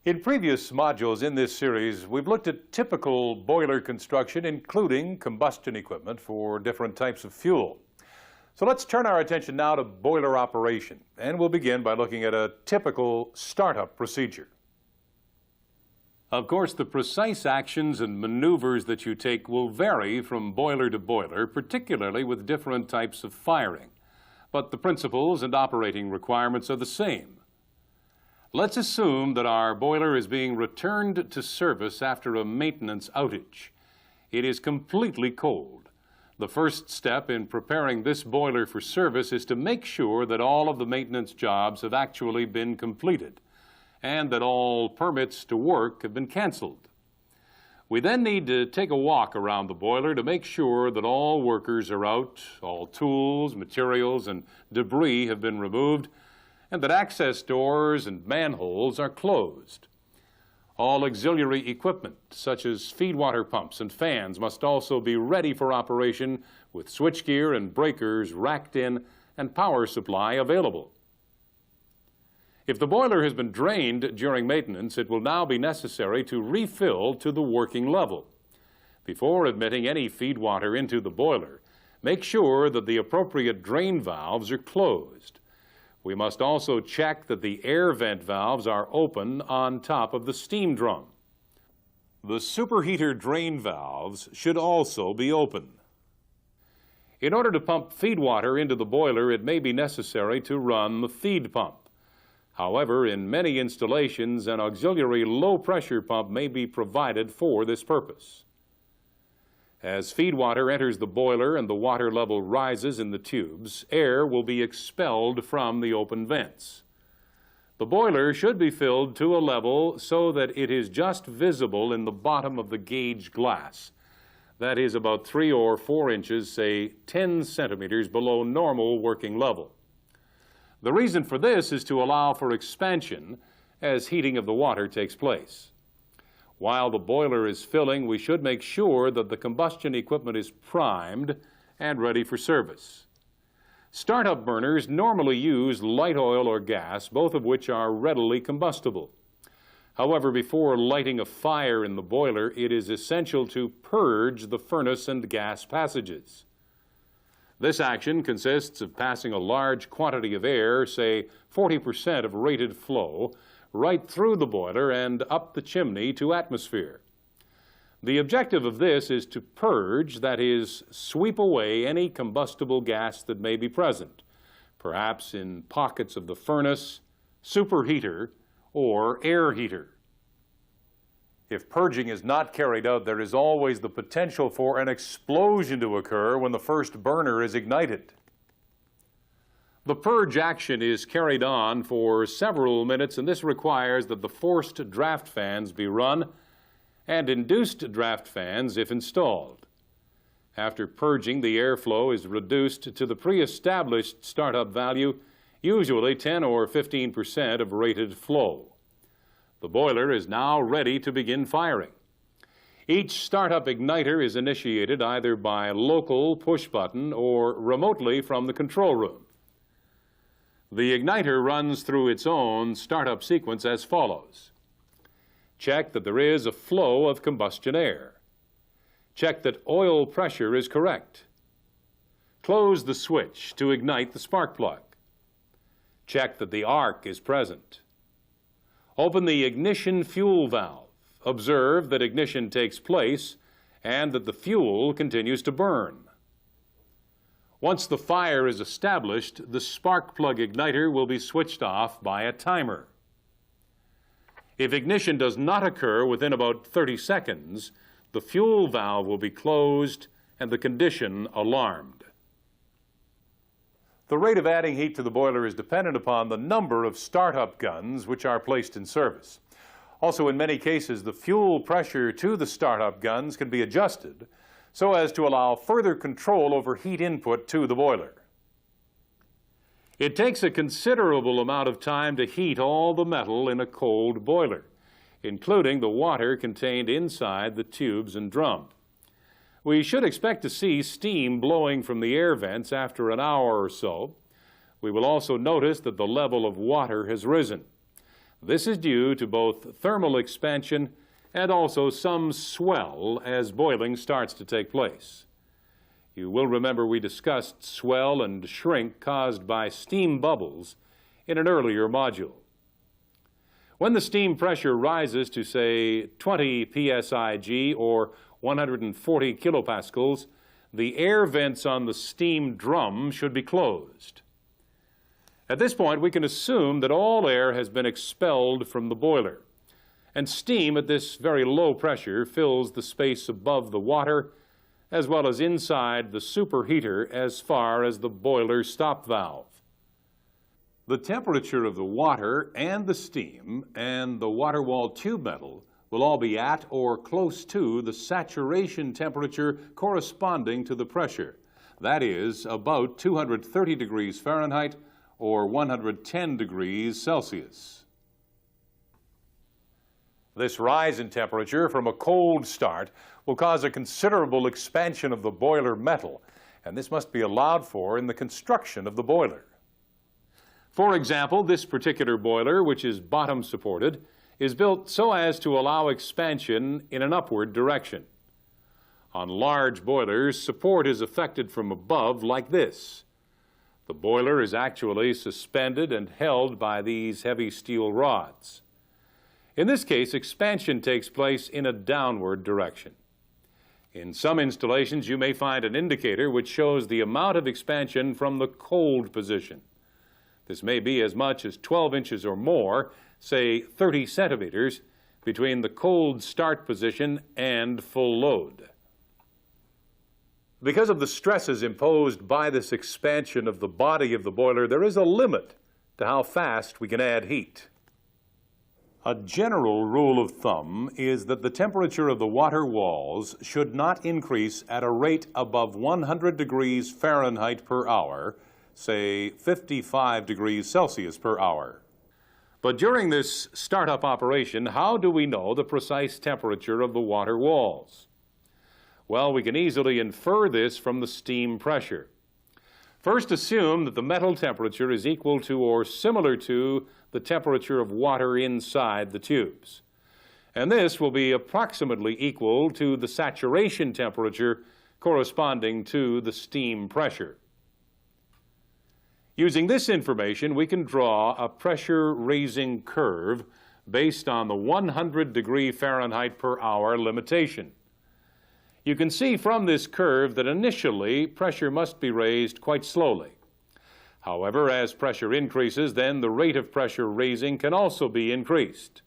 In previous modules in this series, we've looked at typical boiler construction, including combustion equipment for different types of fuel. So let's turn our attention now to boiler operation, and we'll begin by looking at a typical startup procedure. Of course, the precise actions and maneuvers that you take will vary from boiler to boiler, particularly with different types of firing. But the principles and operating requirements are the same. Let's assume that our boiler is being returned to service after a maintenance outage. It is completely cold. The first step in preparing this boiler for service is to make sure that all of the maintenance jobs have actually been completed and that all permits to work have been canceled. We then need to take a walk around the boiler to make sure that all workers are out, all tools, materials, and debris have been removed, and that access doors and manholes are closed. All auxiliary equipment, such as feed water pumps and fans, must also be ready for operation with switchgear and breakers racked in and power supply available. If the boiler has been drained during maintenance, it will now be necessary to refill to the working level. Before admitting any feed water into the boiler, make sure that the appropriate drain valves are closed. We must also check that the air vent valves are open on top of the steam drum. The superheater drain valves should also be open. In order to pump feed water into the boiler, it may be necessary to run the feed pump. However, in many installations, an auxiliary low-pressure pump may be provided for this purpose. As feed water enters the boiler and the water level rises in the tubes, air will be expelled from the open vents. The boiler should be filled to a level so that it is just visible in the bottom of the gauge glass. That is about 3 or 4 inches, say 10 centimeters below normal working level. The reason for this is to allow for expansion as heating of the water takes place. While the boiler is filling, we should make sure that the combustion equipment is primed and ready for service. Startup burners normally use light oil or gas, both of which are readily combustible. However, before lighting a fire in the boiler, it is essential to purge the furnace and gas passages. This action consists of passing a large quantity of air, say 40% of rated flow, right through the boiler and up the chimney to atmosphere. The objective of this is to purge, that is, sweep away any combustible gas that may be present, perhaps in pockets of the furnace, superheater, or air heater. If purging is not carried out, there is always the potential for an explosion to occur when the first burner is ignited. The purge action is carried on for several minutes, and this requires that the forced draft fans be run and induced draft fans if installed. After purging, the airflow is reduced to the pre-established startup value, usually 10 or 15% of rated flow. The boiler is now ready to begin firing. Each startup igniter is initiated either by local push button or remotely from the control room. The igniter runs through its own startup sequence as follows. Check that there is a flow of combustion air. Check that oil pressure is correct. Close the switch to ignite the spark plug. Check that the arc is present. Open the ignition fuel valve. Observe that ignition takes place and that the fuel continues to burn. Once the fire is established, the spark plug igniter will be switched off by a timer. If ignition does not occur within about 30 seconds, the fuel valve will be closed and the condition alarmed. The rate of adding heat to the boiler is dependent upon the number of startup guns which are placed in service. Also, in many cases, the fuel pressure to the startup guns can be adjusted so as to allow further control over heat input to the boiler. It takes a considerable amount of time to heat all the metal in a cold boiler, including the water contained inside the tubes and drum. We should expect to see steam blowing from the air vents after an hour or so. We will also notice that the level of water has risen. This is due to both thermal expansion and also some swell as boiling starts to take place. You will remember we discussed swell and shrink caused by steam bubbles in an earlier module. When the steam pressure rises to, say, 20 psig or 140 kilopascals, the air vents on the steam drum should be closed. At this point, we can assume that all air has been expelled from the boiler, and steam at this very low pressure fills the space above the water as well as inside the superheater as far as the boiler stop valve. The temperature of the water and the steam and the water wall tube metal will all be at or close to the saturation temperature corresponding to the pressure. That is about 230 degrees Fahrenheit or 110 degrees Celsius. This rise in temperature from a cold start will cause a considerable expansion of the boiler metal, and this must be allowed for in the construction of the boiler. For example, this particular boiler, which is bottom supported, is built so as to allow expansion in an upward direction. On large boilers, support is effected from above like this. The boiler is actually suspended and held by these heavy steel rods. In this case, expansion takes place in a downward direction. In some installations, you may find an indicator which shows the amount of expansion from the cold position. This may be as much as 12 inches or more, say 30 centimeters, between the cold start position and full load. Because of the stresses imposed by this expansion of the body of the boiler, there is a limit to how fast we can add heat. A general rule of thumb is that the temperature of the water walls should not increase at a rate above 100 degrees Fahrenheit per hour, say 55 degrees Celsius per hour. But during this startup operation, how do we know the precise temperature of the water walls? Well, we can easily infer this from the steam pressure. First, assume that the metal temperature is equal to or similar to the temperature of water inside the tubes. And this will be approximately equal to the saturation temperature corresponding to the steam pressure. Using this information, we can draw a pressure-raising curve based on the 100 degree Fahrenheit per hour limitation. You can see from this curve that initially pressure must be raised quite slowly. However, as pressure increases, then the rate of pressure raising can also be increased.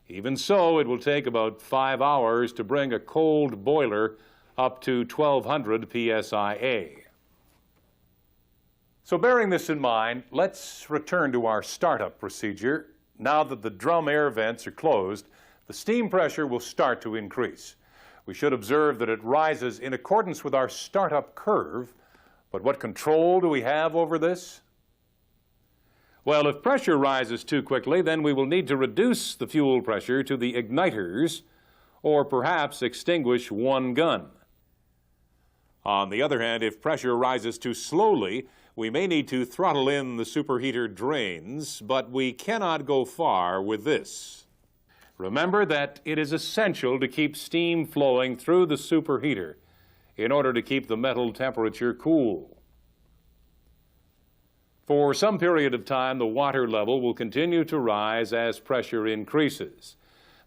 Even so, it will take about 5 hours to bring a cold boiler up to 1200 psia. So bearing this in mind, let's return to our startup procedure. Now that the drum air vents are closed, the steam pressure will start to increase. We should observe that it rises in accordance with our startup curve, but what control do we have over this? Well, if pressure rises too quickly, then we will need to reduce the fuel pressure to the igniters or perhaps extinguish one gun. On the other hand, if pressure rises too slowly, we may need to throttle in the superheater drains, but we cannot go far with this. Remember that it is essential to keep steam flowing through the superheater in order to keep the metal temperature cool. For some period of time, the water level will continue to rise as pressure increases.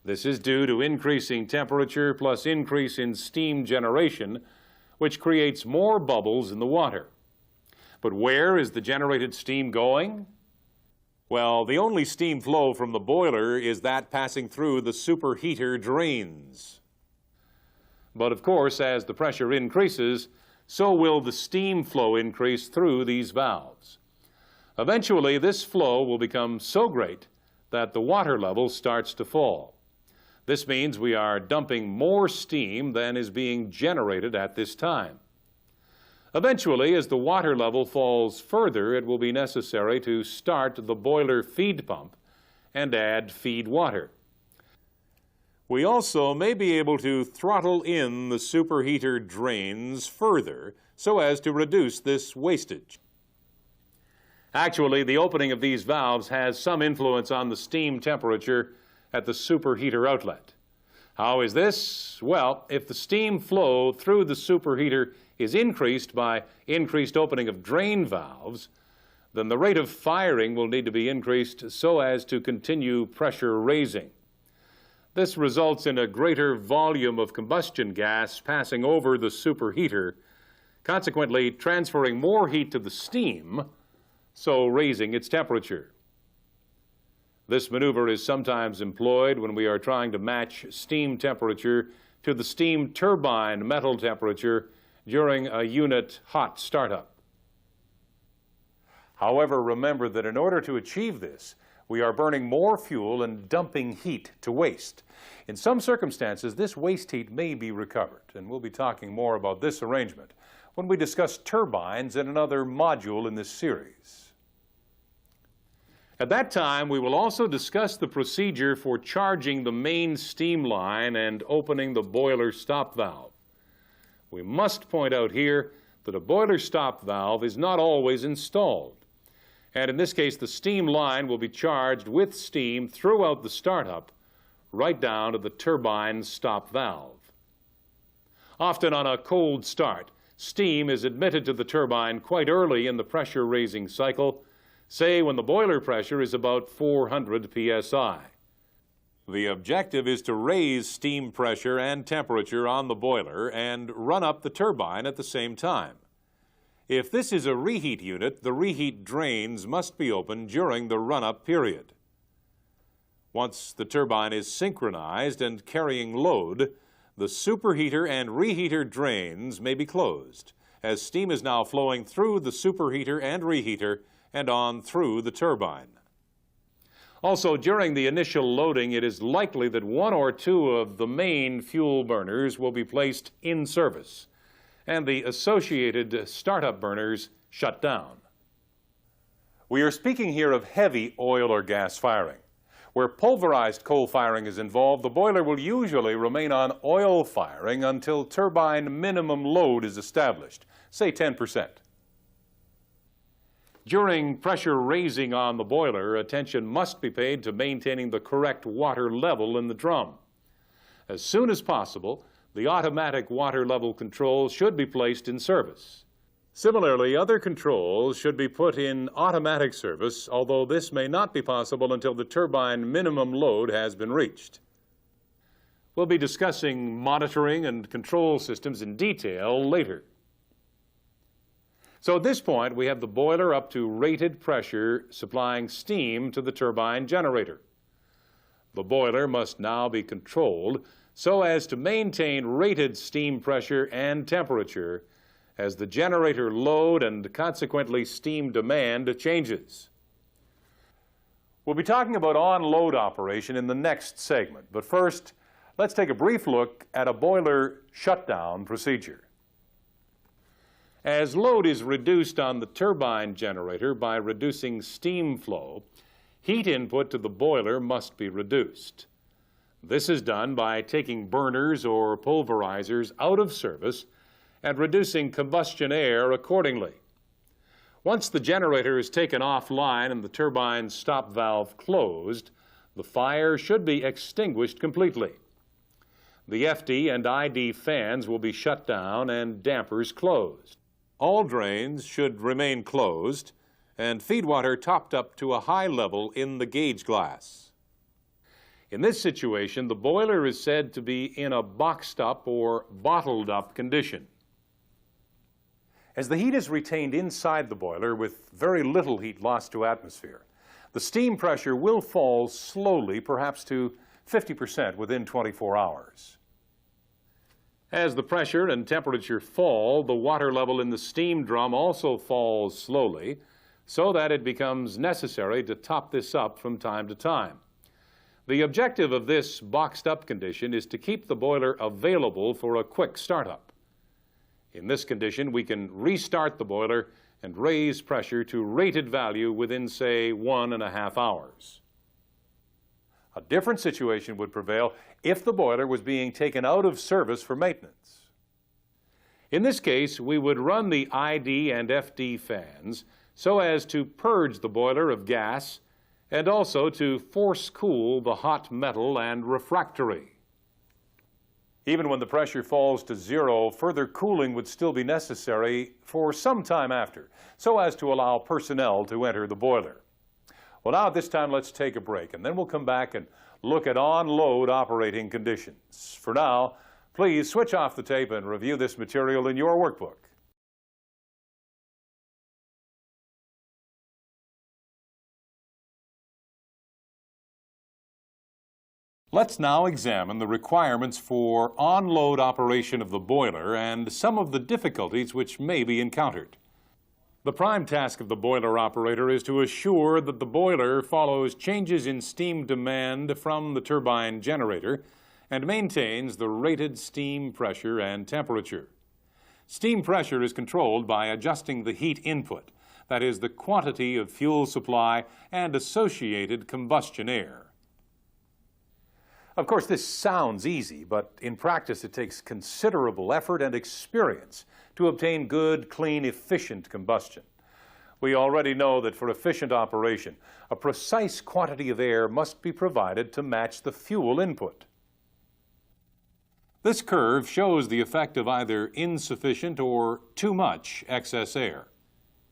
This is due to increasing temperature plus increase in steam generation, which creates more bubbles in the water. But where is the generated steam going? Well, the only steam flow from the boiler is that passing through the superheater drains. But of course, as the pressure increases, so will the steam flow increase through these valves. Eventually, this flow will become so great that the water level starts to fall. This means we are dumping more steam than is being generated at this time. Eventually, as the water level falls further, it will be necessary to start the boiler feed pump and add feed water. We also may be able to throttle in the superheater drains further so as to reduce this wastage. Actually, the opening of these valves has some influence on the steam temperature at the superheater outlet. How is this? Well, if the steam flow through the superheater is increased by increased opening of drain valves, then the rate of firing will need to be increased so as to continue pressure raising. This results in a greater volume of combustion gas passing over the superheater, consequently transferring more heat to the steam, so raising its temperature. This maneuver is sometimes employed when we are trying to match steam temperature to the steam turbine metal temperature during a unit hot startup. However, remember that in order to achieve this, we are burning more fuel and dumping heat to waste. In some circumstances, this waste heat may be recovered, and we'll be talking more about this arrangement when we discuss turbines in another module in this series. At that time, we will also discuss the procedure for charging the main steam line and opening the boiler stop valve. We must point out here that a boiler stop valve is not always installed. And in this case, the steam line will be charged with steam throughout the startup, right down to the turbine stop valve. Often on a cold start, steam is admitted to the turbine quite early in the pressure raising cycle, say when the boiler pressure is about 400 psi. The objective is to raise steam pressure and temperature on the boiler and run up the turbine at the same time. If this is a reheat unit, the reheat drains must be opened during the run-up period. Once the turbine is synchronized and carrying load, the superheater and reheater drains may be closed, as steam is now flowing through the superheater and reheater and on through the turbine. Also, during the initial loading, it is likely that one or two of the main fuel burners will be placed in service, and the associated startup burners shut down. We are speaking here of heavy oil or gas firing. Where pulverized coal firing is involved, the boiler will usually remain on oil firing until turbine minimum load is established, say 10%. During pressure raising on the boiler, attention must be paid to maintaining the correct water level in the drum. As soon as possible, the automatic water level control should be placed in service. Similarly, other controls should be put in automatic service, although this may not be possible until the turbine minimum load has been reached. We'll be discussing monitoring and control systems in detail later. So at this point, we have the boiler up to rated pressure supplying steam to the turbine generator. The boiler must now be controlled so as to maintain rated steam pressure and temperature as the generator load and consequently steam demand changes. We'll be talking about on-load operation in the next segment, but first, let's take a brief look at a boiler shutdown procedure. As load is reduced on the turbine generator by reducing steam flow, heat input to the boiler must be reduced. This is done by taking burners or pulverizers out of service and reducing combustion air accordingly. Once the generator is taken offline and the turbine stop valve closed, the fire should be extinguished completely. The FD and ID fans will be shut down and dampers closed. All drains should remain closed and feed water topped up to a high level in the gauge glass. In this situation, the boiler is said to be in a boxed up or bottled up condition. As the heat is retained inside the boiler with very little heat lost to atmosphere, the steam pressure will fall slowly, perhaps to 50% within 24 hours. As the pressure and temperature fall, the water level in the steam drum also falls slowly, so that it becomes necessary to top this up from time to time. The objective of this boxed-up condition is to keep the boiler available for a quick startup. In this condition, we can restart the boiler and raise pressure to rated value within, say, 1.5 hours. A different situation would prevail if the boiler was being taken out of service for maintenance. In this case, we would run the ID and FD fans so as to purge the boiler of gas and also to force cool the hot metal and refractory. Even when the pressure falls to zero, further cooling would still be necessary for some time after, so as to allow personnel to enter the boiler. Well, now at this time, let's take a break, and then we'll come back and look at on-load operating conditions. For now, please switch off the tape and review this material in your workbook. Let's now examine the requirements for on-load operation of the boiler and some of the difficulties which may be encountered. The prime task of the boiler operator is to assure that the boiler follows changes in steam demand from the turbine generator and maintains the rated steam pressure and temperature. Steam pressure is controlled by adjusting the heat input, that is, the quantity of fuel supply and associated combustion air. Of course, this sounds easy, but in practice it takes considerable effort and experience to obtain good, clean, efficient combustion. We already know that for efficient operation, a precise quantity of air must be provided to match the fuel input. This curve shows the effect of either insufficient or too much excess air.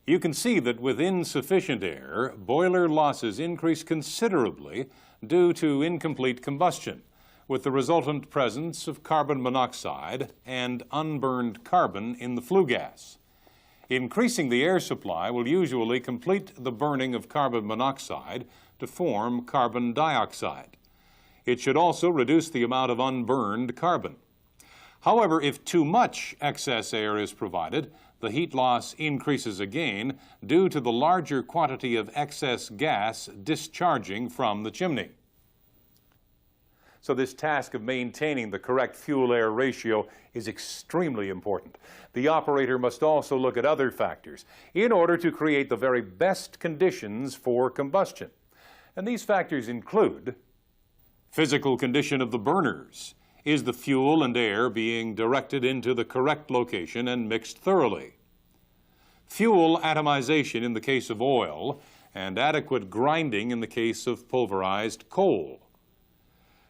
You can see that with insufficient air, boiler losses increase considerably due to incomplete combustion, with the resultant presence of carbon monoxide and unburned carbon in the flue gas. Increasing the air supply will usually complete the burning of carbon monoxide to form carbon dioxide. It should also reduce the amount of unburned carbon. However, if too much excess air is provided, the heat loss increases again due to the larger quantity of excess gas discharging from the chimney. So this task of maintaining the correct fuel-air ratio is extremely important. The operator must also look at other factors in order to create the very best conditions for combustion. And these factors include physical condition of the burners. Is the fuel and air being directed into the correct location and mixed thoroughly? Fuel atomization in the case of oil, and adequate grinding in the case of pulverized coal.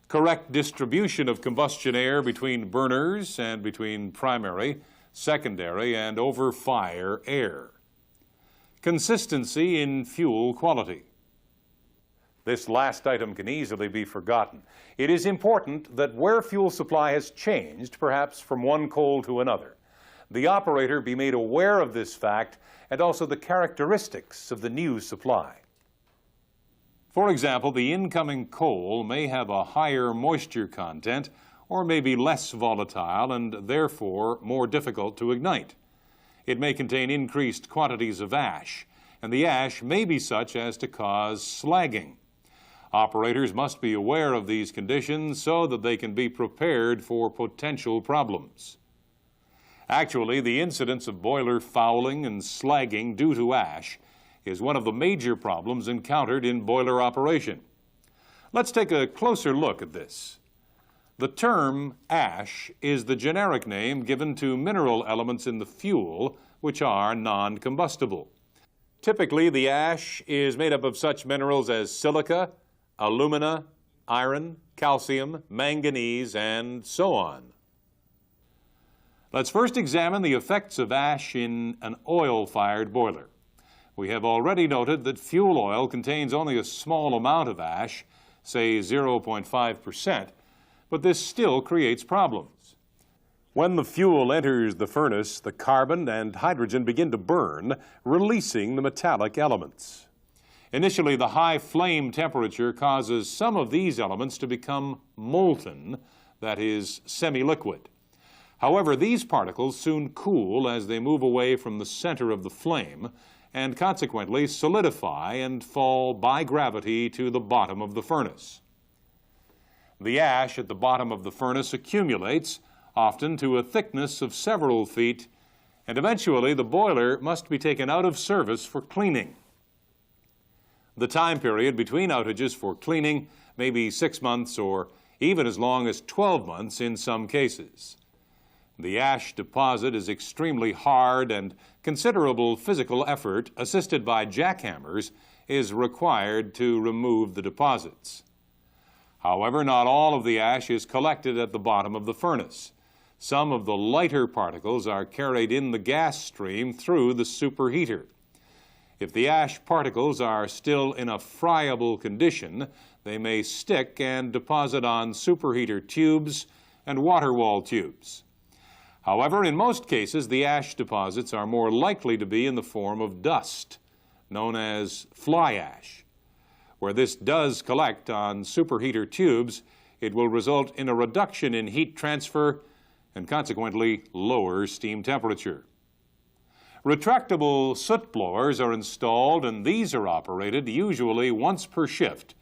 Correct distribution of combustion air between burners and between primary, secondary, and over-fire air. Consistency in fuel quality. This last item can easily be forgotten. It is important that where fuel supply has changed, perhaps from one coal to another, the operator be made aware of this fact and also the characteristics of the new supply. For example, the incoming coal may have a higher moisture content or may be less volatile and therefore more difficult to ignite. It may contain increased quantities of ash, and the ash may be such as to cause slagging. Operators must be aware of these conditions so that they can be prepared for potential problems. Actually, the incidence of boiler fouling and slagging due to ash is one of the major problems encountered in boiler operation. Let's take a closer look at this. The term ash is the generic name given to mineral elements in the fuel which are non-combustible. Typically, the ash is made up of such minerals as silica, alumina, iron, calcium, manganese, and so on. Let's first examine the effects of ash in an oil-fired boiler. We have already noted that fuel oil contains only a small amount of ash, say 0.5%, but this still creates problems. When the fuel enters the furnace, the carbon and hydrogen begin to burn, releasing the metallic elements. Initially, the high flame temperature causes some of these elements to become molten, that is, semi-liquid. However, these particles soon cool as they move away from the center of the flame and consequently solidify and fall by gravity to the bottom of the furnace. The ash at the bottom of the furnace accumulates, often to a thickness of several feet, and eventually the boiler must be taken out of service for cleaning. The time period between outages for cleaning may be 6 months or even as long as 12 months in some cases. The ash deposit is extremely hard, and considerable physical effort, assisted by jackhammers, is required to remove the deposits. However, not all of the ash is collected at the bottom of the furnace. Some of the lighter particles are carried in the gas stream through the superheater. If the ash particles are still in a friable condition, they may stick and deposit on superheater tubes and water wall tubes. However, in most cases, the ash deposits are more likely to be in the form of dust, known as fly ash. Where this does collect on superheater tubes, it will result in a reduction in heat transfer and consequently lower steam temperature. Retractable soot blowers are installed, and these are operated usually once per shift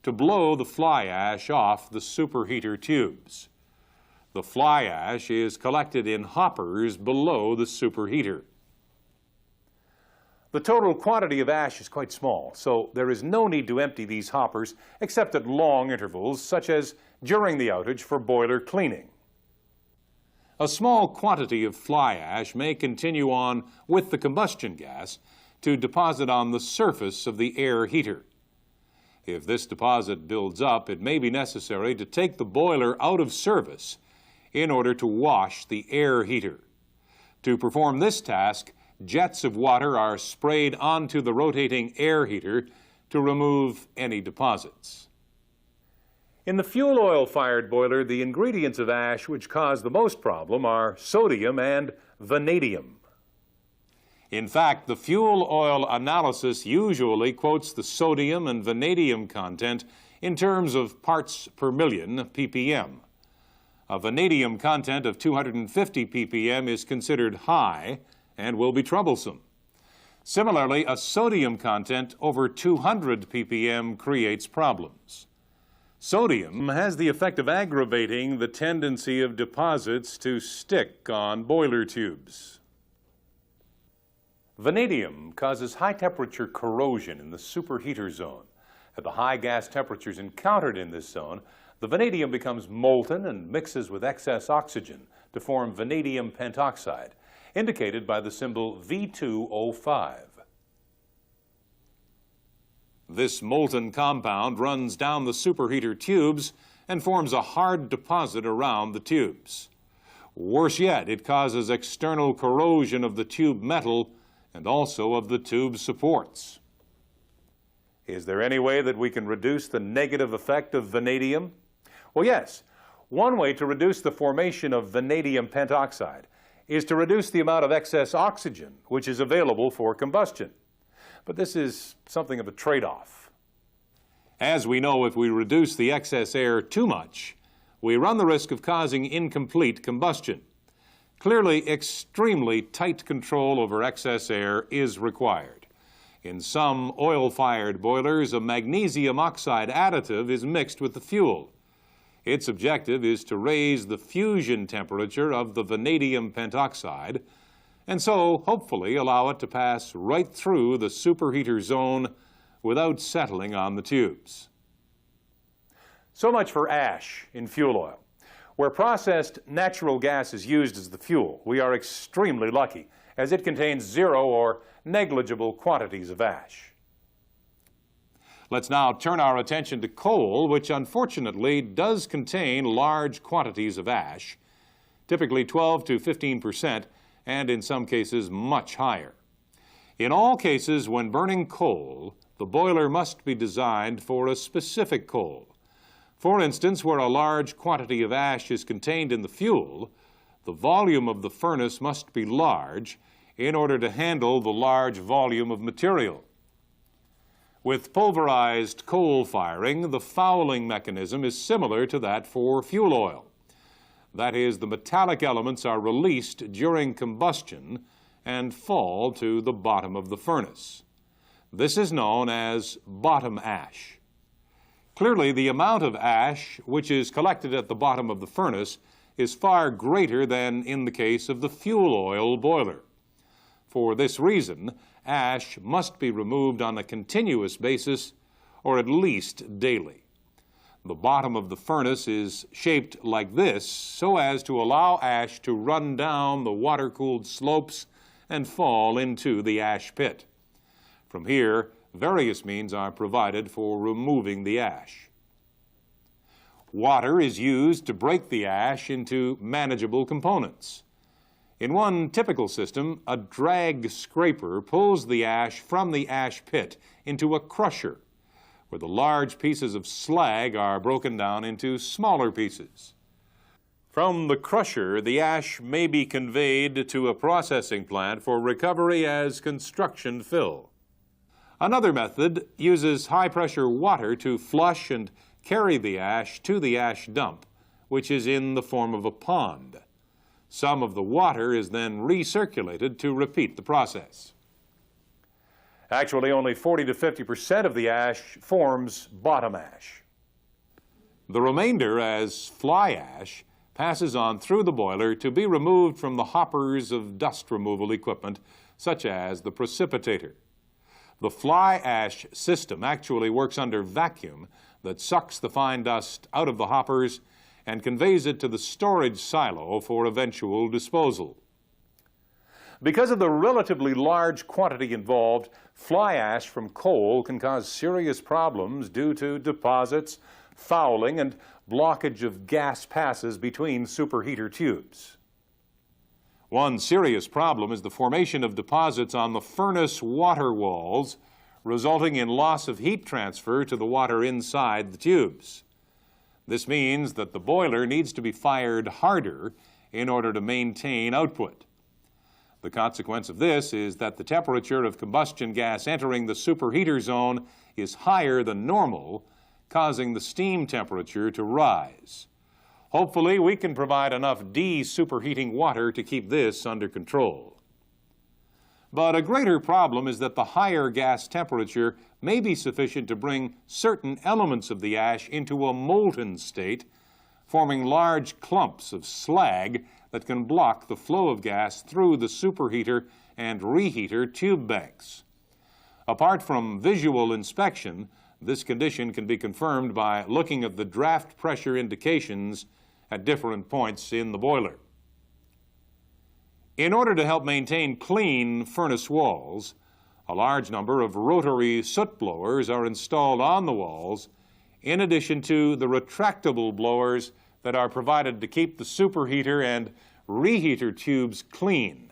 to blow the fly ash off the superheater tubes. The fly ash is collected in hoppers below the superheater. The total quantity of ash is quite small, so there is no need to empty these hoppers except at long intervals, such as during the outage for boiler cleaning. A small quantity of fly ash may continue on with the combustion gas to deposit on the surface of the air heater. If this deposit builds up, it may be necessary to take the boiler out of service in order to wash the air heater. To perform this task, jets of water are sprayed onto the rotating air heater to remove any deposits. In the fuel oil-fired boiler, the ingredients of ash which cause the most problem are sodium and vanadium. In fact, the fuel oil analysis usually quotes the sodium and vanadium content in terms of parts per million, ppm. A vanadium content of 250 ppm is considered high and will be troublesome. Similarly, a sodium content over 200 ppm creates problems. Sodium has the effect of aggravating the tendency of deposits to stick on boiler tubes. Vanadium causes high-temperature corrosion in the superheater zone. At the high gas temperatures encountered in this zone, the vanadium becomes molten and mixes with excess oxygen to form vanadium pentoxide, indicated by the symbol V2O5. This molten compound runs down the superheater tubes and forms a hard deposit around the tubes. Worse yet, it causes external corrosion of the tube metal and also of the tube supports. Is there any way that we can reduce the negative effect of vanadium? Well, yes. One way to reduce the formation of vanadium pentoxide is to reduce the amount of excess oxygen which is available for combustion. But this is something of a trade-off. As we know, if we reduce the excess air too much, we run the risk of causing incomplete combustion. Clearly, extremely tight control over excess air is required. In some oil-fired boilers, a magnesium oxide additive is mixed with the fuel. Its objective is to raise the fusion temperature of the vanadium pentoxide, and so hopefully allow it to pass right through the superheater zone without settling on the tubes. So much for ash in fuel oil. Where processed natural gas is used as the fuel, we are extremely lucky, as it contains zero or negligible quantities of ash. Let's now turn our attention to coal, which unfortunately does contain large quantities of ash, typically 12 to 15%, and in some cases much higher. In all cases, when burning coal, the boiler must be designed for a specific coal. For instance, where a large quantity of ash is contained in the fuel, the volume of the furnace must be large in order to handle the large volume of material. With pulverized coal firing, the fouling mechanism is similar to that for fuel oil. That is, the metallic elements are released during combustion and fall to the bottom of the furnace. This is known as bottom ash. Clearly, the amount of ash which is collected at the bottom of the furnace is far greater than in the case of the fuel oil boiler. For this reason, ash must be removed on a continuous basis or at least daily. The bottom of the furnace is shaped like this so as to allow ash to run down the water-cooled slopes and fall into the ash pit. From here, various means are provided for removing the ash. Water is used to break the ash into manageable components. In one typical system, a drag scraper pulls the ash from the ash pit into a crusher, where the large pieces of slag are broken down into smaller pieces. From the crusher, the ash may be conveyed to a processing plant for recovery as construction fill. Another method uses high-pressure water to flush and carry the ash to the ash dump, which is in the form of a pond. Some of the water is then recirculated to repeat the process. Actually, only 40 to 50% of the ash forms bottom ash. The remainder, as fly ash, passes on through the boiler to be removed from the hoppers of dust removal equipment, such as the precipitator. The fly ash system actually works under vacuum that sucks the fine dust out of the hoppers and conveys it to the storage silo for eventual disposal. Because of the relatively large quantity involved, fly ash from coal can cause serious problems due to deposits, fouling, and blockage of gas passes between superheater tubes. One serious problem is the formation of deposits on the furnace water walls, resulting in loss of heat transfer to the water inside the tubes. This means that the boiler needs to be fired harder in order to maintain output. The consequence of this is that the temperature of combustion gas entering the superheater zone is higher than normal, causing the steam temperature to rise. Hopefully, we can provide enough de-superheating water to keep this under control. But a greater problem is that the higher gas temperature may be sufficient to bring certain elements of the ash into a molten state, forming large clumps of slag that can block the flow of gas through the superheater and reheater tube banks. Apart from visual inspection, this condition can be confirmed by looking at the draft pressure indications at different points in the boiler. In order to help maintain clean furnace walls, a large number of rotary soot blowers are installed on the walls, in addition to the retractable blowers that are provided to keep the superheater and reheater tubes clean.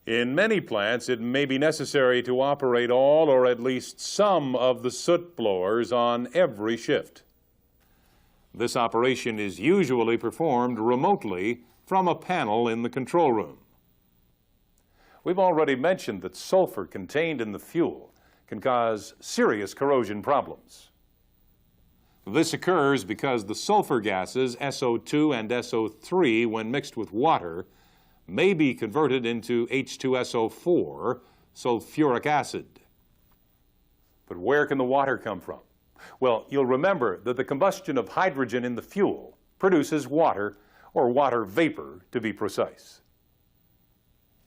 In many plants, it may be necessary to operate all or at least some of the soot blowers on every shift. This operation is usually performed remotely from a panel in the control room. We've already mentioned that sulfur contained in the fuel can cause serious corrosion problems. This occurs because the sulfur gases SO2 and SO3, when mixed with water, may be converted into H2SO4, sulfuric acid. But where can the water come from? Well, you'll remember that the combustion of hydrogen in the fuel produces water, or water vapor to be precise.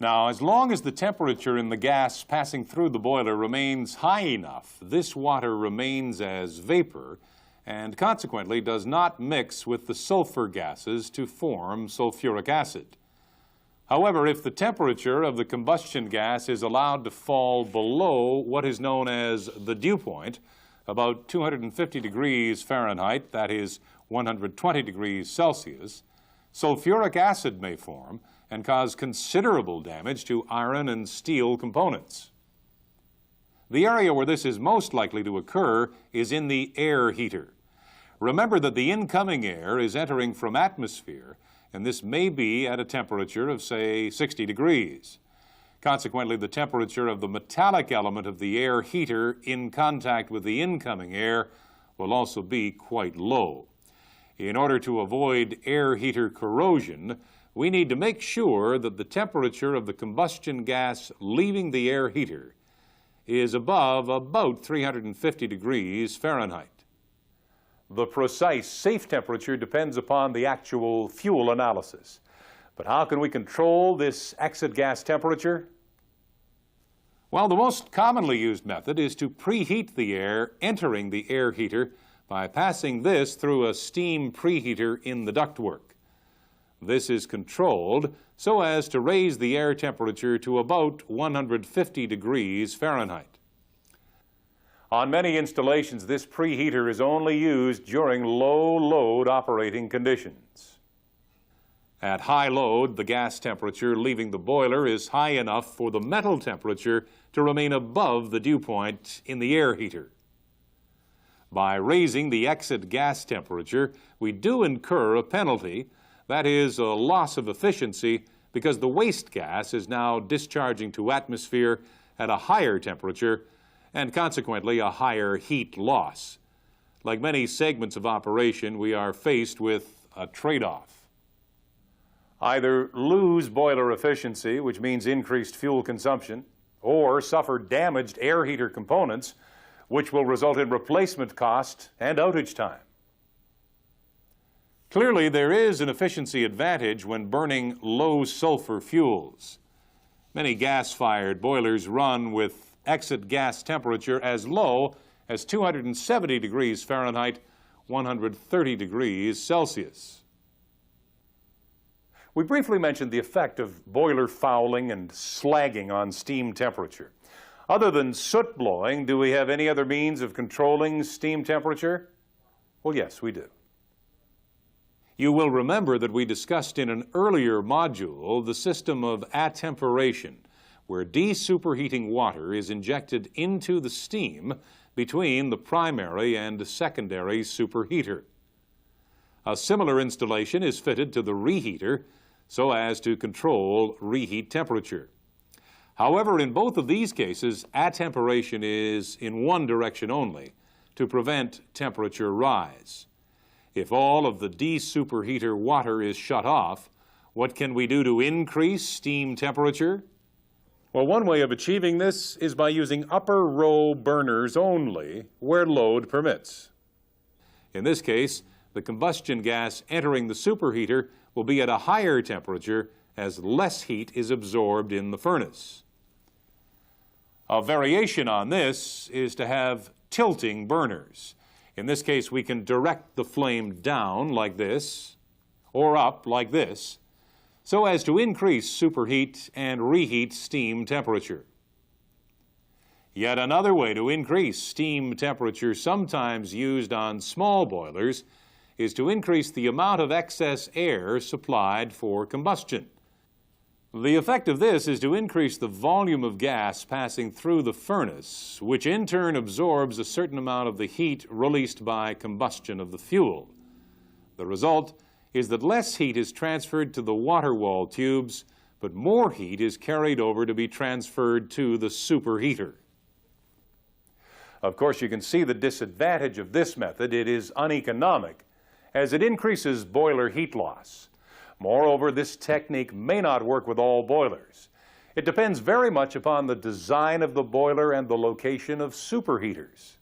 Now, as long as the temperature in the gas passing through the boiler remains high enough, this water remains as vapor and consequently does not mix with the sulfur gases to form sulfuric acid. However, if the temperature of the combustion gas is allowed to fall below what is known as the dew point, about 250 degrees Fahrenheit, that is 120 degrees Celsius, sulfuric acid may form and cause considerable damage to iron and steel components. The area where this is most likely to occur is in the air heater. Remember that the incoming air is entering from atmosphere, and this may be at a temperature of, say, 60 degrees. Consequently, the temperature of the metallic element of the air heater in contact with the incoming air will also be quite low. In order to avoid air heater corrosion, we need to make sure that the temperature of the combustion gas leaving the air heater is above about 350 degrees Fahrenheit. The precise safe temperature depends upon the actual fuel analysis. But how can we control this exit gas temperature? Well, the most commonly used method is to preheat the air entering the air heater by passing this through a steam preheater in the ductwork. This is controlled so as to raise the air temperature to about 150 degrees Fahrenheit. On many installations, this preheater is only used during low load operating conditions. At high load, the gas temperature leaving the boiler is high enough for the metal temperature to remain above the dew point in the air heater. By raising the exit gas temperature, we do incur a penalty, that is, a loss of efficiency, because the waste gas is now discharging to atmosphere at a higher temperature and consequently a higher heat loss. Like many segments of operation, we are faced with a trade-off. Either lose boiler efficiency, which means increased fuel consumption, or suffer damaged air heater components, which will result in replacement cost and outage time. Clearly, there is an efficiency advantage when burning low sulfur fuels. Many gas-fired boilers run with exit gas temperature as low as 270 degrees Fahrenheit, 130 degrees Celsius. We briefly mentioned the effect of boiler fouling and slagging on steam temperature. Other than soot blowing, do we have any other means of controlling steam temperature? Well, yes, we do. You will remember that we discussed in an earlier module the system of attemperation, where desuperheating water is injected into the steam between the primary and secondary superheater. A similar installation is fitted to the reheater so as to control reheat temperature. However, in both of these cases, attemperation is in one direction only, to prevent temperature rise. If all of the desuperheater water is shut off, what can we do to increase steam temperature? Well, one way of achieving this is by using upper row burners only where load permits. In this case, the combustion gas entering the superheater will be at a higher temperature as less heat is absorbed in the furnace. A variation on this is to have tilting burners. In this case, we can direct the flame down like this or up like this so as to increase superheat and reheat steam temperature. Yet another way to increase steam temperature, sometimes used on small boilers, is to increase the amount of excess air supplied for combustion. The effect of this is to increase the volume of gas passing through the furnace, which in turn absorbs a certain amount of the heat released by combustion of the fuel. The result is that less heat is transferred to the water wall tubes, but more heat is carried over to be transferred to the superheater. Of course, you can see the disadvantage of this method. It is uneconomic, as it increases boiler heat loss. Moreover, this technique may not work with all boilers. It depends very much upon the design of the boiler and the location of superheaters.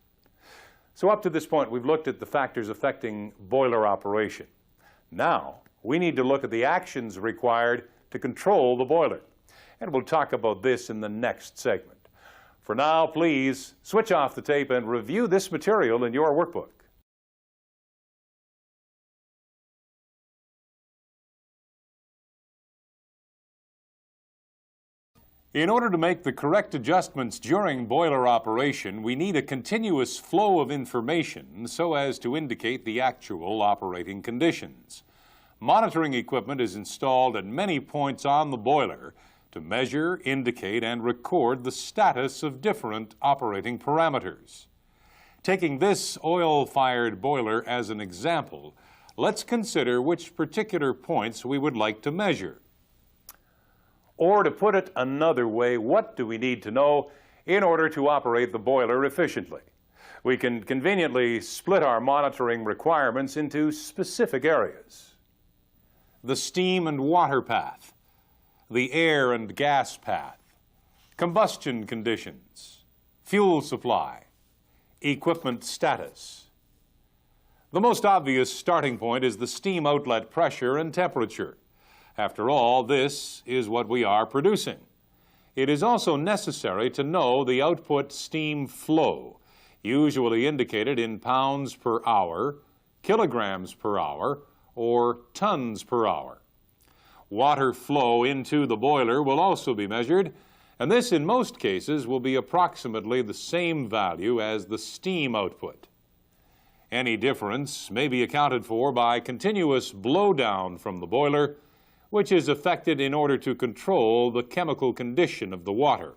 So up to this point, we've looked at the factors affecting boiler operation. Now, we need to look at the actions required to control the boiler. And we'll talk about this in the next segment. For now, please switch off the tape and review this material in your workbook. In order to make the correct adjustments during boiler operation, we need a continuous flow of information so as to indicate the actual operating conditions. Monitoring equipment is installed at many points on the boiler to measure, indicate, and record the status of different operating parameters. Taking this oil-fired boiler as an example, let's consider which particular points we would like to measure. Or to put it another way, what do we need to know in order to operate the boiler efficiently? We can conveniently split our monitoring requirements into specific areas. The steam and water path, the air and gas path, combustion conditions, fuel supply, equipment status. The most obvious starting point is the steam outlet pressure and temperature. After all, this is what we are producing. It is also necessary to know the output steam flow. usually indicated in pounds per hour, kilograms per hour, or tons per hour. Water flow into the boiler will also be measured, and this in most cases will be approximately the same value as the steam output. Any difference may be accounted for by continuous blowdown from the boiler, which is effected in order to control the chemical condition of the water.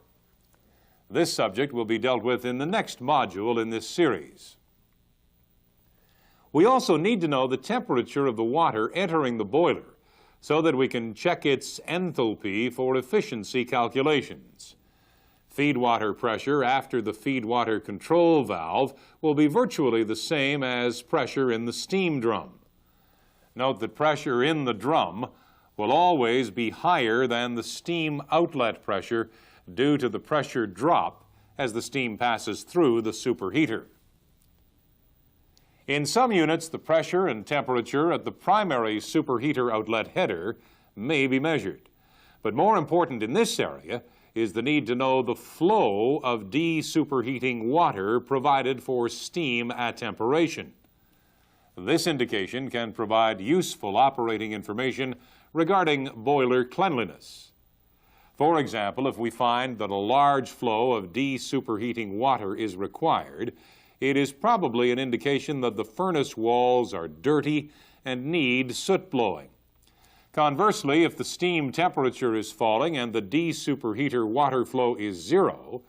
This subject will be dealt with in the next module in this series. We also need to know the temperature of the water entering the boiler so that we can check its enthalpy for efficiency calculations. Feed water pressure after the feed water control valve will be virtually the same as pressure in the steam drum. Note that pressure in the drum will always be higher than the steam outlet pressure due to the pressure drop as the steam passes through the superheater. In some units, the pressure and temperature at the primary superheater outlet header may be measured. But more important in this area is the need to know the flow of de-superheating water provided for steam attemperation. This indication can provide useful operating information regarding boiler cleanliness. For example, if we find that a large flow of de-superheating water is required, it is probably an indication that the furnace walls are dirty and need soot blowing. Conversely, if the steam temperature is falling and the de-superheater water flow is zero,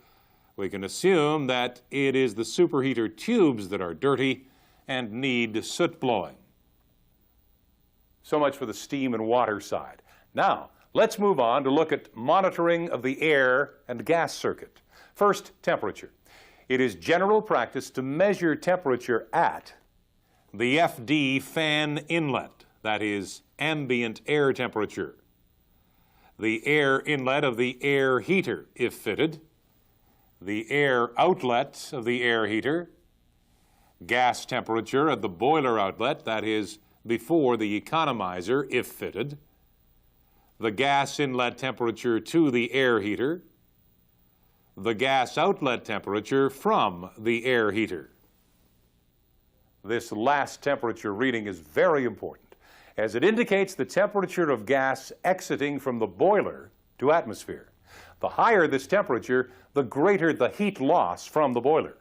we can assume that it is the superheater tubes that are dirty and need soot blowing. So much for the steam and water side. Now, let's move on to look at monitoring of the air and gas circuit. First, temperature. It is general practice to measure temperature at the FD fan inlet, that is, ambient air temperature, the air inlet of the air heater, if fitted, the air outlet of the air heater, gas temperature at the boiler outlet, that is, before the economizer, if fitted, the gas inlet temperature to the air heater, the gas outlet temperature from the air heater. This last temperature reading is very important, as it indicates the temperature of gas exiting from the boiler to atmosphere. The higher this temperature, the greater the heat loss from the boiler.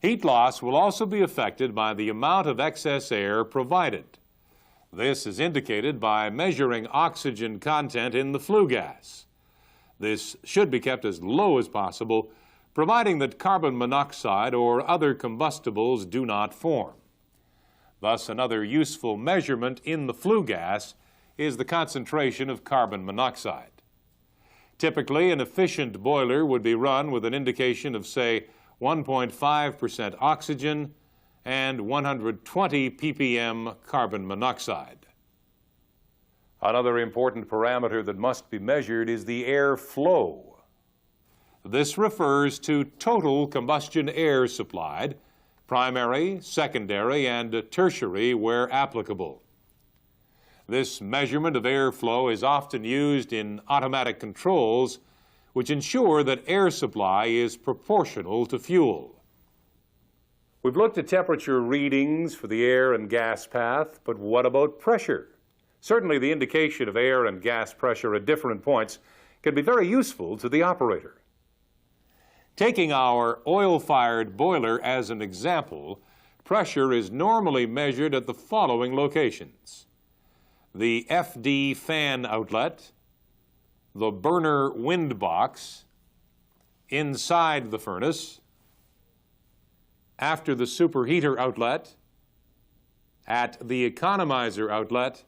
Heat loss will also be affected by the amount of excess air provided. This is indicated by measuring oxygen content in the flue gas. This should be kept as low as possible, providing that carbon monoxide or other combustibles do not form. Thus, another useful measurement in the flue gas is the concentration of carbon monoxide. Typically, an efficient boiler would be run with an indication of, say, 1.5% oxygen and 120 ppm carbon monoxide. Another important parameter that must be measured is the air flow. This refers to total combustion air supplied, primary, secondary, and tertiary where applicable. This measurement of airflow is often used in automatic controls, which ensure that air supply is proportional to fuel. We've looked at temperature readings for the air and gas path, but what about pressure? Certainly the indication of air and gas pressure at different points can be very useful to the operator. Taking our oil-fired boiler as an example, pressure is normally measured at the following locations: the FD fan outlet, the burner wind box, inside the furnace, after the superheater outlet, at the economizer outlet,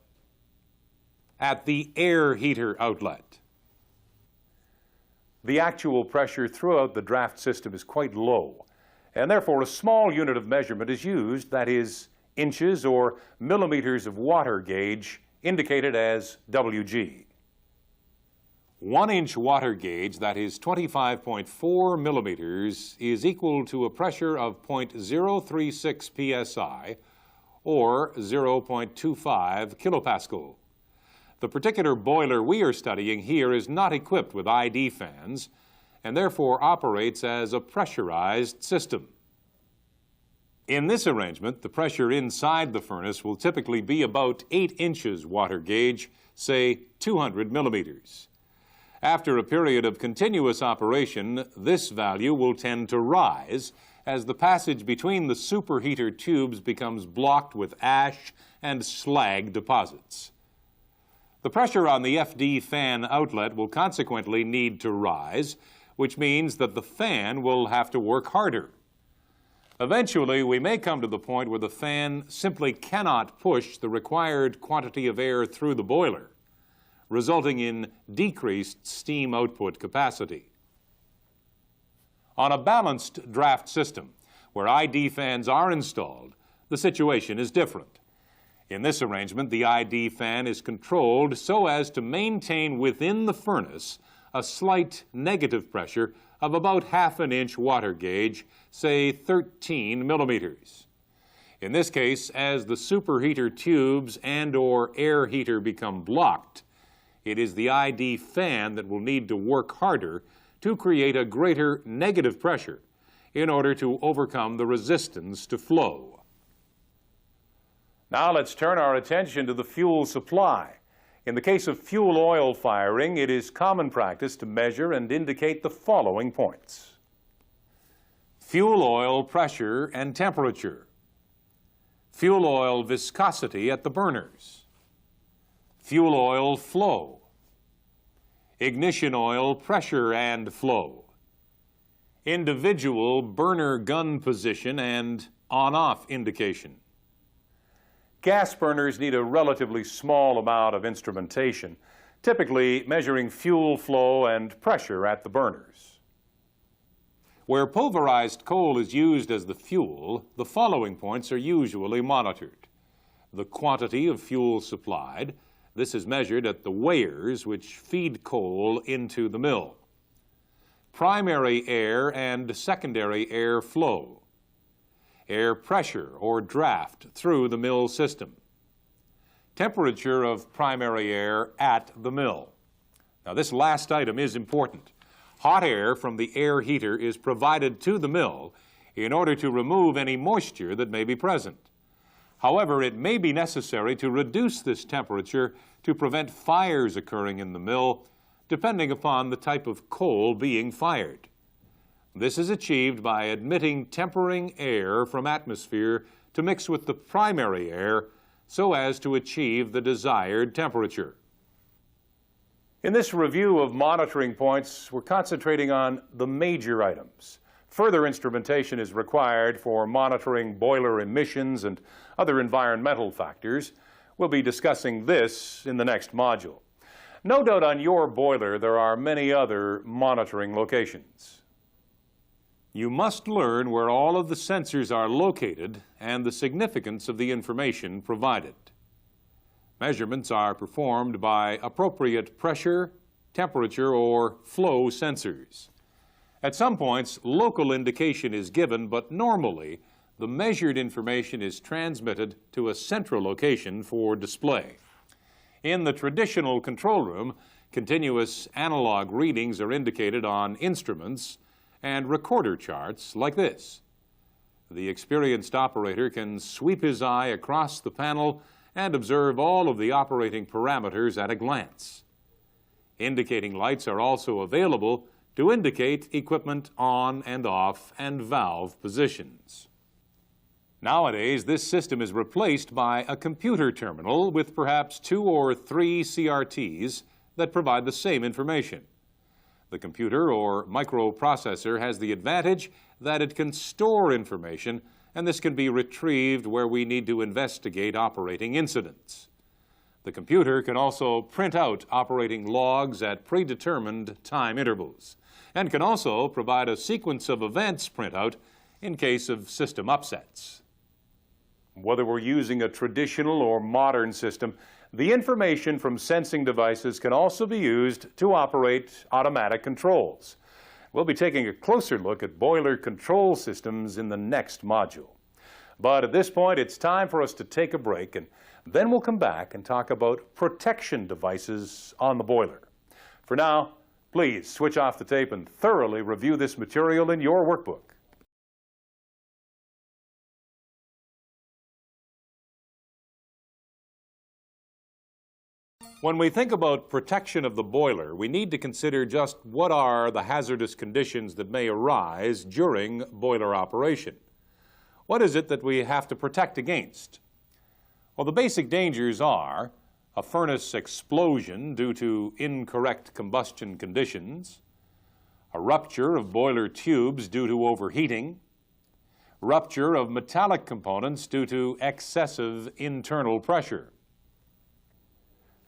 at the air heater outlet. The actual pressure throughout the draft system is quite low, and therefore a small unit of measurement is used, that is, inches or millimeters of water gauge, indicated as WG. 1-inch water gauge, that is 25.4 millimeters, is equal to a pressure of 0.036 psi, or 0.25 kilopascal. The particular boiler we are studying here is not equipped with ID fans, and therefore operates as a pressurized system. In this arrangement, the pressure inside the furnace will typically be about 8 inches water gauge, say 200 millimeters. After a period of continuous operation, this value will tend to rise as the passage between the superheater tubes becomes blocked with ash and slag deposits. The pressure on the FD fan outlet will consequently need to rise, which means that the fan will have to work harder. Eventually, we may come to the point where the fan simply cannot push the required quantity of air through the boiler, resulting in decreased steam output capacity. On a balanced draft system, where ID fans are installed, the situation is different. In this arrangement, the ID fan is controlled so as to maintain within the furnace a slight negative pressure of about ½ an inch water gauge, say 13 millimeters. In this case, as the superheater tubes and/or air heater become blocked, it is the ID fan that will need to work harder to create a greater negative pressure in order to overcome the resistance to flow. Now let's turn our attention to the fuel supply. In the case of fuel oil firing, it is common practice to measure and indicate the following points: fuel oil pressure and temperature, fuel oil viscosity at the burners, fuel oil flow, ignition oil pressure and flow, individual burner gun position and on-off indication. Gas burners need a relatively small amount of instrumentation, typically measuring fuel flow and pressure at the burners. Where pulverized coal is used as the fuel, the following points are usually monitored: the quantity of fuel supplied. This is measured at the weighers which feed coal into the mill. Primary air and secondary air flow. Air pressure or draft through the mill system. Temperature of primary air at the mill. Now, this last item is important. Hot air from the air heater is provided to the mill in order to remove any moisture that may be present. However, it may be necessary to reduce this temperature to prevent fires occurring in the mill, depending upon the type of coal being fired. This is achieved by admitting tempering air from atmosphere to mix with the primary air so as to achieve the desired temperature. In this review of monitoring points, we're concentrating on the major items. Further instrumentation is required for monitoring boiler emissions and other environmental factors. We'll be discussing this in the next module. No doubt on your boiler there are many other monitoring locations. You must learn where all of the sensors are located and the significance of the information provided. Measurements are performed by appropriate pressure, temperature, or flow sensors. At some points, local indication is given, but normally the measured information is transmitted to a central location for display. In the traditional control room, continuous analog readings are indicated on instruments and recorder charts like this. The experienced operator can sweep his eye across the panel and observe all of the operating parameters at a glance. Indicating lights are also available to indicate equipment on and off and valve positions. Nowadays, this system is replaced by a computer terminal with perhaps 2 or 3 CRTs that provide the same information. The computer or microprocessor has the advantage that it can store information, and this can be retrieved where we need to investigate operating incidents. The computer can also print out operating logs at predetermined time intervals, and can also provide a sequence of events printout in case of system upsets. Whether we're using a traditional or modern system, the information from sensing devices can also be used to operate automatic controls. We'll be taking a closer look at boiler control systems in the next module. But at this point, it's time for us to take a break, and then we'll come back and talk about protection devices on the boiler. For now, Please switch off the tape and thoroughly review this material in your workbook. When we think about protection of the boiler, we need to consider just what are the hazardous conditions that may arise during boiler operation. What is it that we have to protect against? Well, the basic dangers are a furnace explosion due to incorrect combustion conditions, a rupture of boiler tubes due to overheating, rupture of metallic components due to excessive internal pressure.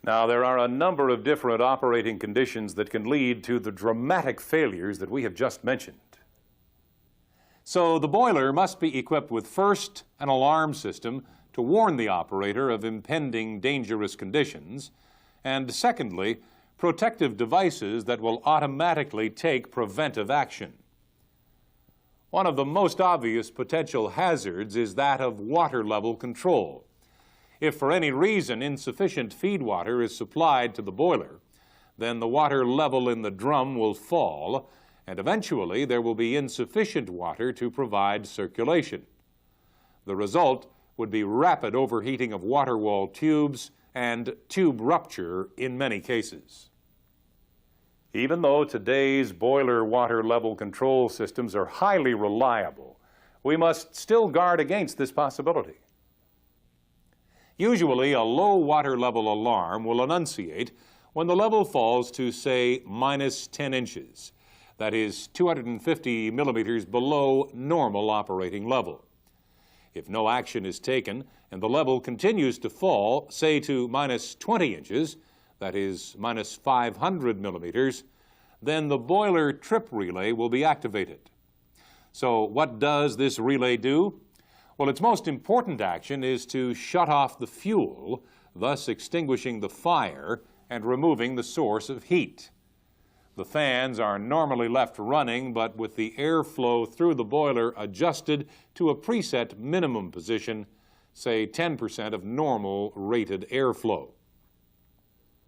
Now, there are a number of different operating conditions that can lead to the dramatic failures that we have just mentioned. So the boiler must be equipped with first an alarm system to warn the operator of impending dangerous conditions, and secondly, protective devices that will automatically take preventive action. One of the most obvious potential hazards is that of water level control. If for any reason insufficient feed water is supplied to the boiler, then the water level in the drum will fall, and eventually there will be insufficient water to provide circulation. The result would be rapid overheating of water wall tubes and tube rupture in many cases. Even though today's boiler water level control systems are highly reliable, we must still guard against this possibility. Usually, a low water level alarm will enunciate when the level falls to, say, minus 10 inches. That is 250 millimeters below normal operating level. If no action is taken and the level continues to fall, say to minus 20 inches, that is minus 500 millimeters, then the boiler trip relay will be activated. So what does this relay do? Well, its most important action is to shut off the fuel, thus extinguishing the fire and removing the source of heat. The fans are normally left running, but with the airflow through the boiler adjusted to a preset minimum position, say 10% of normal rated airflow.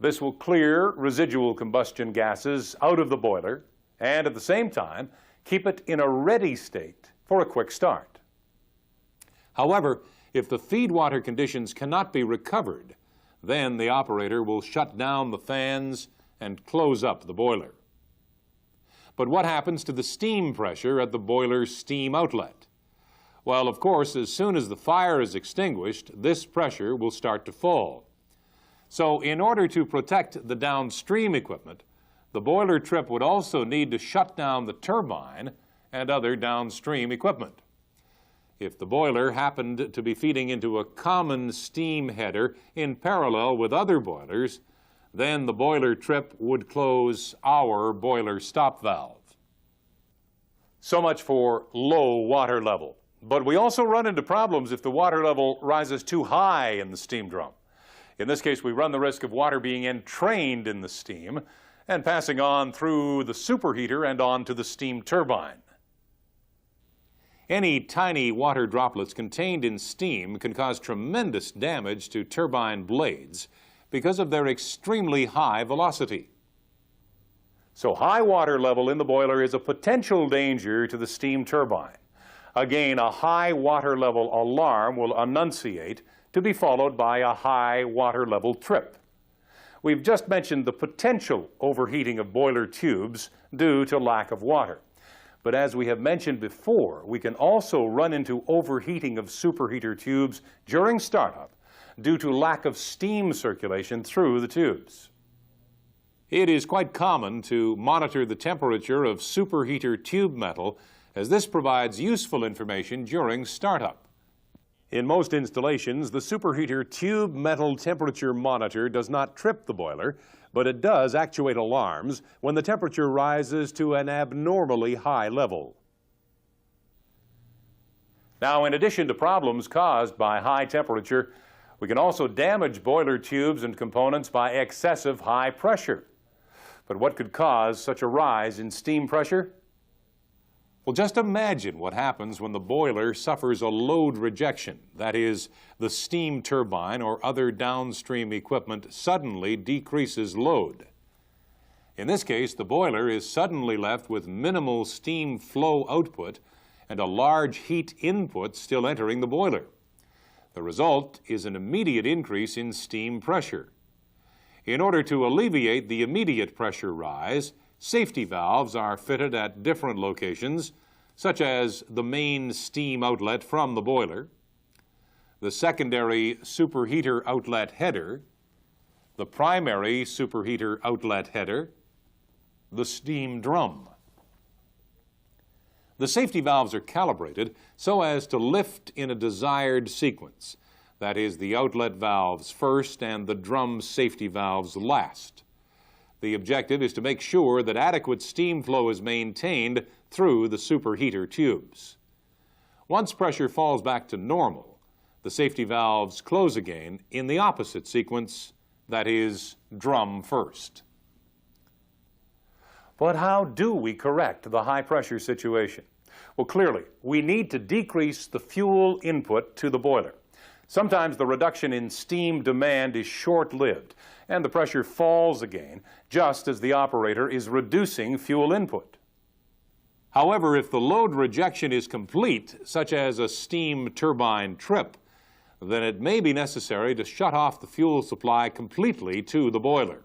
This will clear residual combustion gases out of the boiler and at the same time keep it in a ready state for a quick start. However, if the feed water conditions cannot be recovered, then the operator will shut down the fans and close up the boiler. But what happens to the steam pressure at the boiler's steam outlet? Well, of course, as soon as the fire is extinguished, this pressure will start to fall. So in order to protect the downstream equipment, the boiler trip would also need to shut down the turbine and other downstream equipment. If the boiler happened to be feeding into a common steam header in parallel with other boilers, then the boiler trip would close our boiler stop valve. So much for low water level. But we also run into problems if the water level rises too high in the steam drum. In this case, we run the risk of water being entrained in the steam and passing on through the superheater and on to the steam turbine. Any tiny water droplets contained in steam can cause tremendous damage to turbine blades because of their extremely high velocity. So high water level in the boiler is a potential danger to the steam turbine. Again, a high water level alarm will enunciate to be followed by a high water level trip. We've just mentioned the potential overheating of boiler tubes due to lack of water. But as we have mentioned before, we can also run into overheating of superheater tubes during startup due to lack of steam circulation through the tubes. It is quite common to monitor the temperature of superheater tube metal, as this provides useful information during startup. In most installations, the superheater tube metal temperature monitor does not trip the boiler, but it does actuate alarms when the temperature rises to an abnormally high level. Now, in addition to problems caused by high temperature, we can also damage boiler tubes and components by excessive high pressure. But what could cause such a rise in steam pressure? Well, just imagine what happens when the boiler suffers a load rejection. That is, the steam turbine or other downstream equipment suddenly decreases load. In this case, the boiler is suddenly left with minimal steam flow output and a large heat input still entering the boiler. The result is an immediate increase in steam pressure. In order to alleviate the immediate pressure rise, safety valves are fitted at different locations, such as the main steam outlet from the boiler, the secondary superheater outlet header, the primary superheater outlet header, the steam drum. The safety valves are calibrated so as to lift in a desired sequence. That is, the outlet valves first and the drum safety valves last. The objective is to make sure that adequate steam flow is maintained through the superheater tubes. Once pressure falls back to normal, the safety valves close again in the opposite sequence, that is, drum first. But how do we correct the high pressure situation? Well, clearly, we need to decrease the fuel input to the boiler. Sometimes the reduction in steam demand is short-lived, and the pressure falls again, just as the operator is reducing fuel input. However, if the load rejection is complete, such as a steam turbine trip, then it may be necessary to shut off the fuel supply completely to the boiler.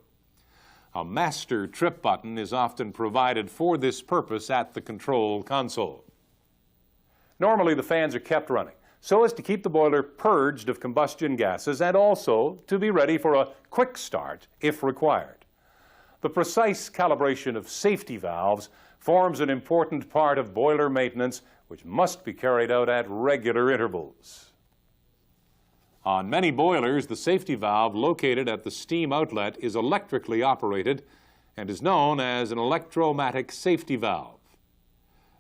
A master trip button is often provided for this purpose at the control console. Normally, the fans are kept running so as to keep the boiler purged of combustion gases and also to be ready for a quick start if required. The precise calibration of safety valves forms an important part of boiler maintenance, which must be carried out at regular intervals. On many boilers, the safety valve located at the steam outlet is electrically operated and is known as an electromatic safety valve.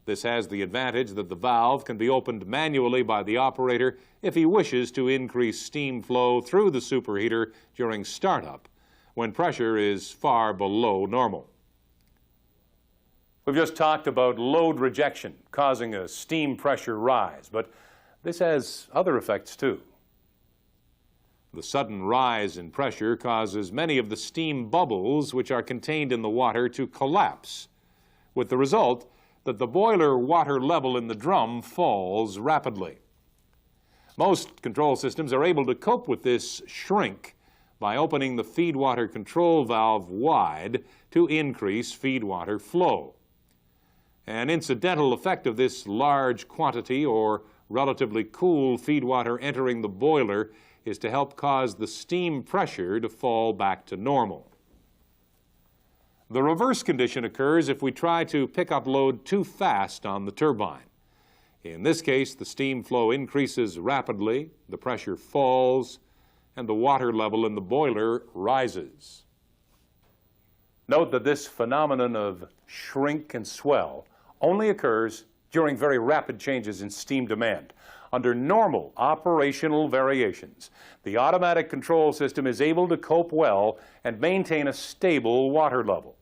This has the advantage that the valve can be opened manually by the operator if he wishes to increase steam flow through the superheater during startup, when pressure is far below normal. We've just talked about load rejection causing a steam pressure rise, but this has other effects too. The sudden rise in pressure causes many of the steam bubbles which are contained in the water to collapse, with the result that the boiler water level in the drum falls rapidly. Most control systems are able to cope with this shrink by opening the feed water control valve wide to increase feed water flow. An incidental effect of this large quantity or relatively cool feed water entering the boiler is to help cause the steam pressure to fall back to normal. The reverse condition occurs if we try to pick up load too fast on the turbine. In this case, the steam flow increases rapidly, the pressure falls, and the water level in the boiler rises. Note that this phenomenon of shrink and swell only occurs during very rapid changes in steam demand. Under normal operational variations, the automatic control system is able to cope well and maintain a stable water level.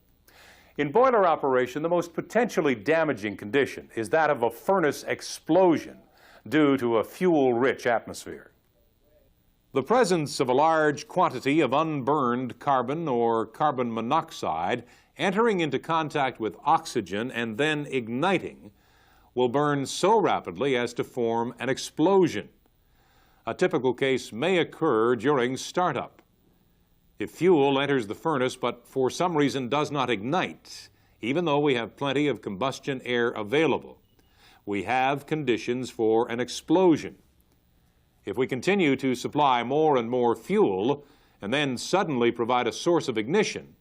In boiler operation, the most potentially damaging condition is that of a furnace explosion due to a fuel-rich atmosphere. The presence of a large quantity of unburned carbon or carbon monoxide entering into contact with oxygen and then igniting will burn so rapidly as to form an explosion. A typical case may occur during startup. If fuel enters the furnace but for some reason does not ignite, even though we have plenty of combustion air available, we have conditions for an explosion. If we continue to supply more and more fuel and then suddenly provide a source of ignition,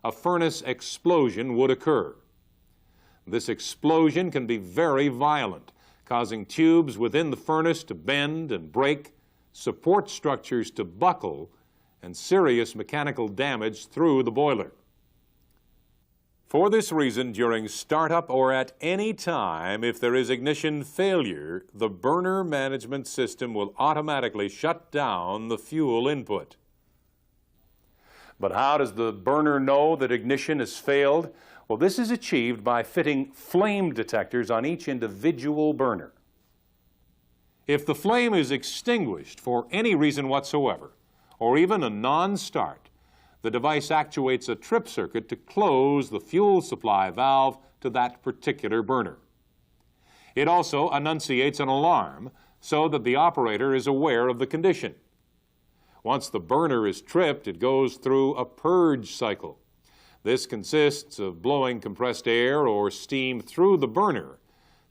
a furnace explosion would occur. This explosion can be very violent, causing tubes within the furnace to bend and break, support structures to buckle, and serious mechanical damage through the boiler. For this reason, during startup or at any time, if there is ignition failure, the burner management system will automatically shut down the fuel input. But how does the burner know that ignition has failed? Well, this is achieved by fitting flame detectors on each individual burner. If the flame is extinguished for any reason whatsoever, or even a non-start, the device actuates a trip circuit to close the fuel supply valve to that particular burner. It also enunciates an alarm so that the operator is aware of the condition. Once the burner is tripped, it goes through a purge cycle. This consists of blowing compressed air or steam through the burner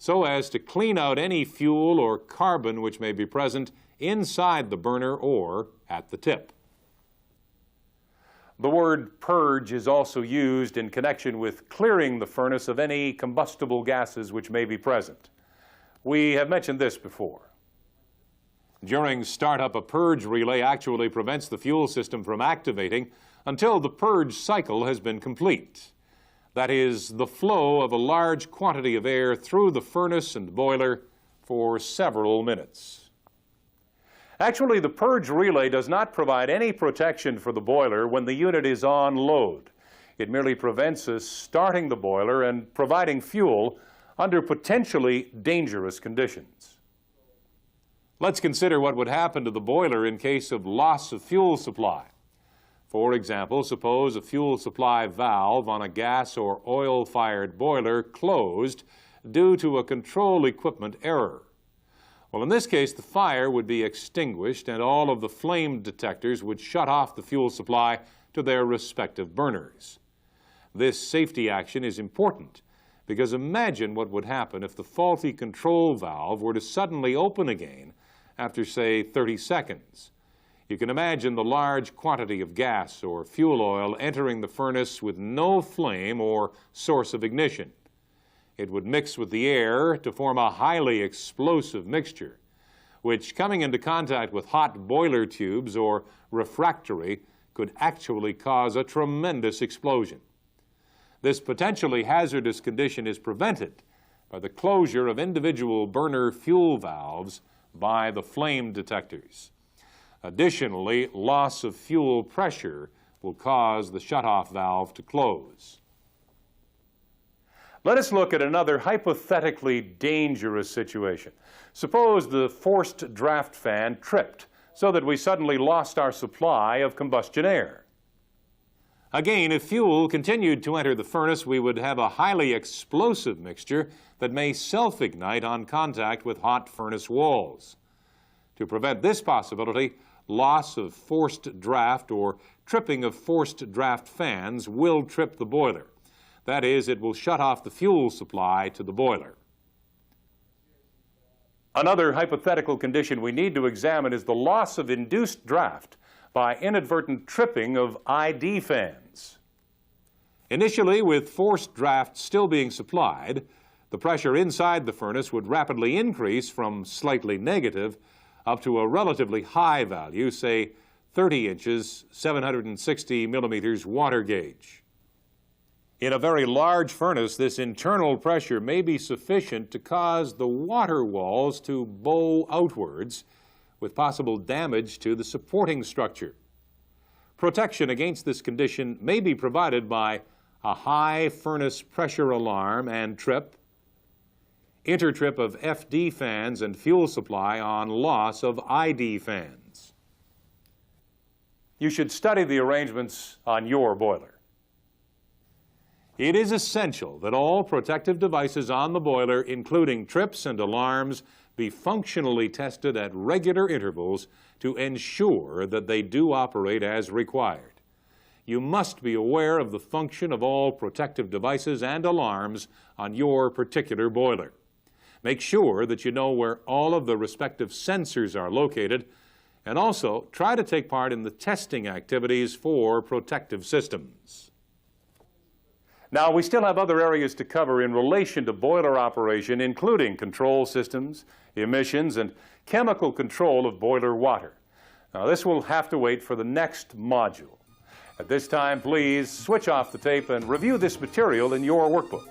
so as to clean out any fuel or carbon which may be present inside the burner or at the tip. The word purge is also used in connection with clearing the furnace of any combustible gases which may be present. We have mentioned this before. During startup, a purge relay actually prevents the fuel system from activating until the purge cycle has been complete. That is, the flow of a large quantity of air through the furnace and boiler for several minutes. Actually, the purge relay does not provide any protection for the boiler when the unit is on load. It merely prevents us starting the boiler and providing fuel under potentially dangerous conditions. Let's consider what would happen to the boiler in case of loss of fuel supply. For example, suppose a fuel supply valve on a gas or oil-fired boiler closed due to a control equipment error. Well, in this case, the fire would be extinguished and all of the flame detectors would shut off the fuel supply to their respective burners. This safety action is important because imagine what would happen if the faulty control valve were to suddenly open again after, say, 30 seconds. You can imagine the large quantity of gas or fuel oil entering the furnace with no flame or source of ignition. It would mix with the air to form a highly explosive mixture, which, coming into contact with hot boiler tubes or refractory, could actually cause a tremendous explosion. This potentially hazardous condition is prevented by the closure of individual burner fuel valves by the flame detectors. Additionally, loss of fuel pressure will cause the shutoff valve to close. Let us look at another hypothetically dangerous situation. Suppose the forced draft fan tripped so that we suddenly lost our supply of combustion air. Again, if fuel continued to enter the furnace, we would have a highly explosive mixture that may self-ignite on contact with hot furnace walls. To prevent this possibility, loss of forced draft or tripping of forced draft fans will trip the boiler. That is, it will shut off the fuel supply to the boiler. Another hypothetical condition we need to examine is the loss of induced draft by inadvertent tripping of ID fans. Initially, with forced draft still being supplied, the pressure inside the furnace would rapidly increase from slightly negative up to a relatively high value, say 30 inches, 760 millimeters water gauge. In a very large furnace, this internal pressure may be sufficient to cause the water walls to bow outwards, with possible damage to the supporting structure. Protection against this condition may be provided by a high furnace pressure alarm and trip, intertrip of FD fans and fuel supply on loss of ID fans. You should study the arrangements on your boiler. It is essential that all protective devices on the boiler, including trips and alarms, be functionally tested at regular intervals to ensure that they do operate as required. You must be aware of the function of all protective devices and alarms on your particular boiler. Make sure that you know where all of the respective sensors are located, and also try to take part in the testing activities for protective systems. Now, we still have other areas to cover in relation to boiler operation, including control systems, emissions, and chemical control of boiler water. Now, this will have to wait for the next module. At this time, please switch off the tape and review this material in your workbook.